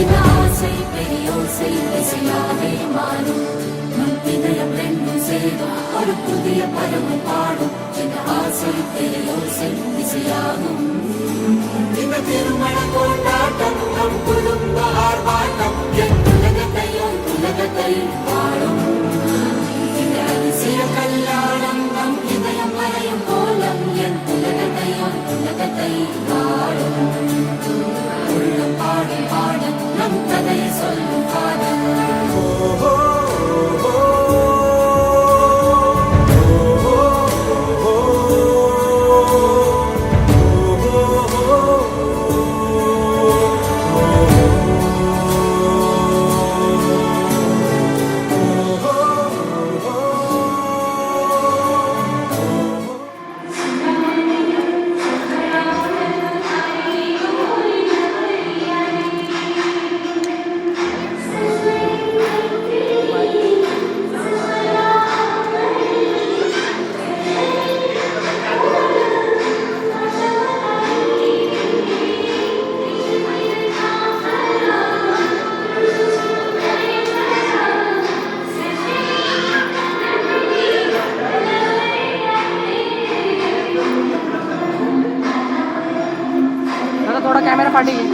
சின்ன ஆசை பெரியோசை இசையாவே மாறும் நம் இதயம் ரெண்டும் சேரும் ஒரு புதிய பருவம் பாடும் சின்ன ஆசை பெரியோசை இசையாகும் இந்த திருமண கொண்டாட்டம் நம் குடும்ப ஆர்ப்பாட்டம் என் உலகத்தை வாழும் இந்த அதிசய கல்யாணம் நம் இதயம் வரையும் கோலம் என் உலகத்தை வாழும் உள்ள பாடும் பாடும் நம் கதையை சொல்லும் காதல் थोड़ा कैमरा फाटी गई।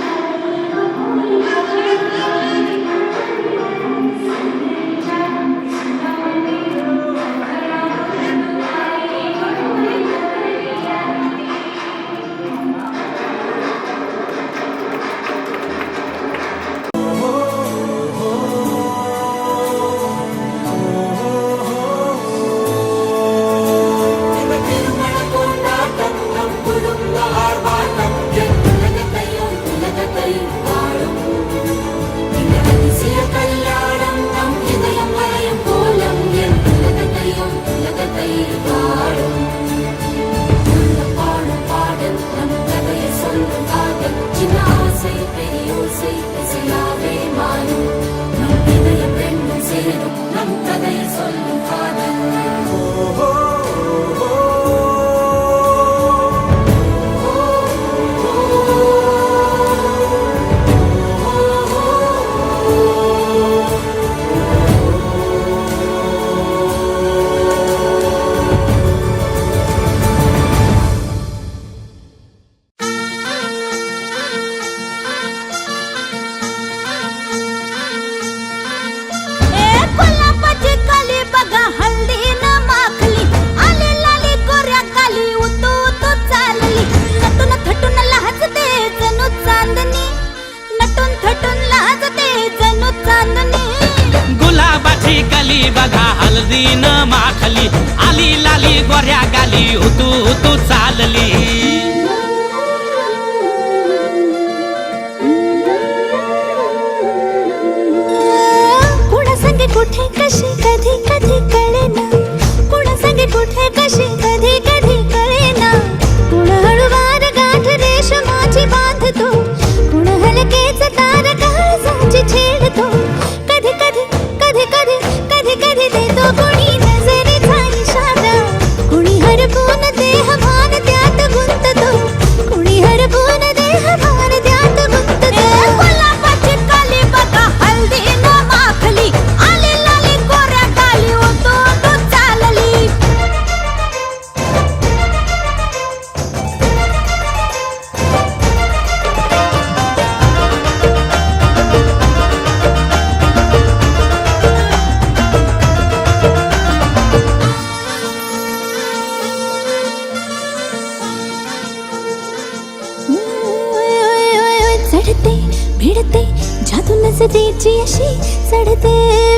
गुलाबाची कली बघा हल्दी न माखली आली लाली गोऱ्या गाली उतू चालली कुणा संगे कुठे कशी कधी कधी कळेना कुणा संगे कुठे कशी कधी कधी कळेना कुण हळूवार गाठ रेशमाची बांधतो कुण हलकेच तार काळजाची छेडतो कधी कधी कधी कधी कधी कधी देतो कुणी नजरेचा इशारा कुणी हरपून देह भान त्यात गुंततो कुणी हरपून देह भान त्यात गुंततो गुलाबाची कली बघा हल्दी न माखली आली लाली गोऱ्या गाली उतू चालली चढते भिडते जादू नजरेची अशी चढते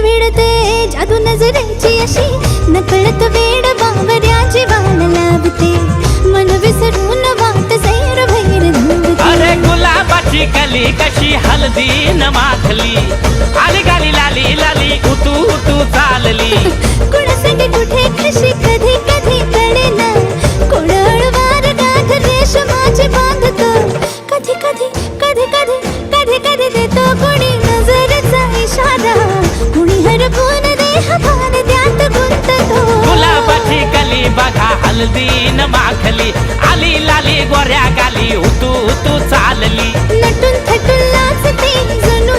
भिडते जादू नजरेची अशी नकळत वेड बावऱ्या जीवाला लाभते मन विसरून वाट सैर भैर धावते अरे गुलाबाची कली कशी हल्दी न माखली आली गाली लाली लाली उतू चालली कुणासाठी कुठे कशी कधी कधी कळेना कोळवार गाठ रेशमाची बांधतो कधी कधी कधी कधी कधी कधी देतो कोणी नजरेचा इशारा कुणी हरपून देह भान त्यात गुंततो गुलाबाची कली बघा हल्दी न माखली आली लाली गोऱ्या गाली उतू चालली नटून थटून नाचते जणू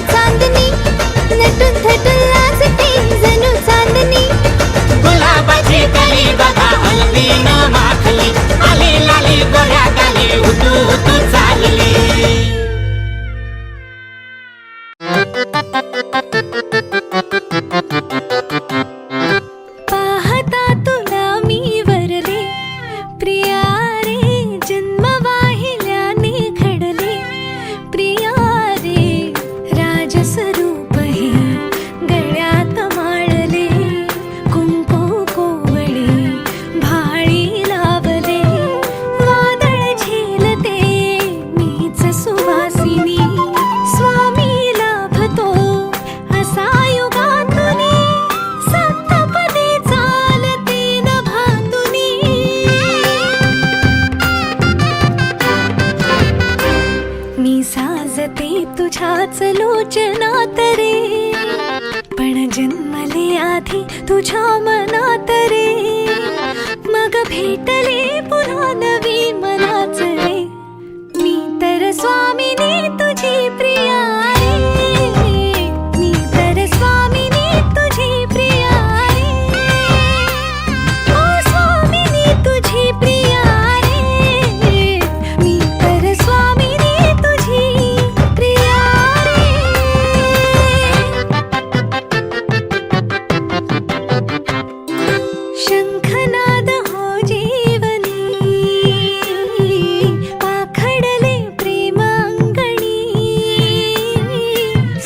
तुझ्या मनात रे मग भेटले पुन्हा नवी मनाच रे मी तर स्वामिनी तुझी प्रिया रे मी तर स्वामिनी तुझी प्रिया रे ओ स्वामिनी तुझी प्रिया रे मी तर स्वामिनी तुझी प्रिया रे शंखनाद हो जीवनी पाखडले प्रेम अंगणी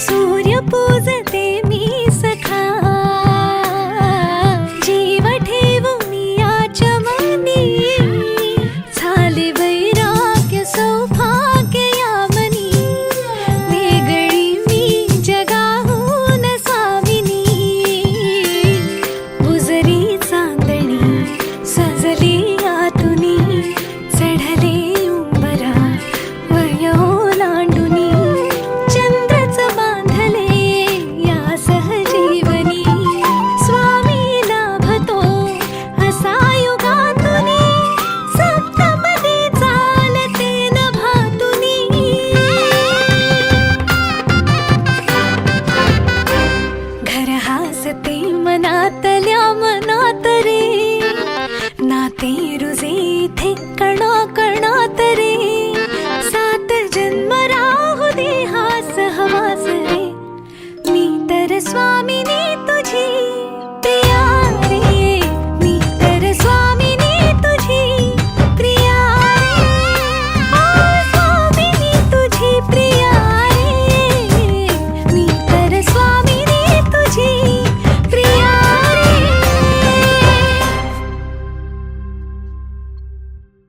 सूर्य पूजते मी सखा जीव ठेवून याच मनी झाले वैराग्य सौभाग्य यामनी वेगळी मी जगाहून सामिनी गुजरी चांदणी सजली आतुनी चढले उंबरा वय ओलांडुनी चंद्रच बांधले या सहजीवनी स्वामी लाभतो असा युगातुनी सप्तपदी चालते नभातुनी घर हासते मनातल्या मनात रे नाते रुजे इथे कणा कणात रे सात जन्म राहू दे हा सहवास रे मी तर स्वामी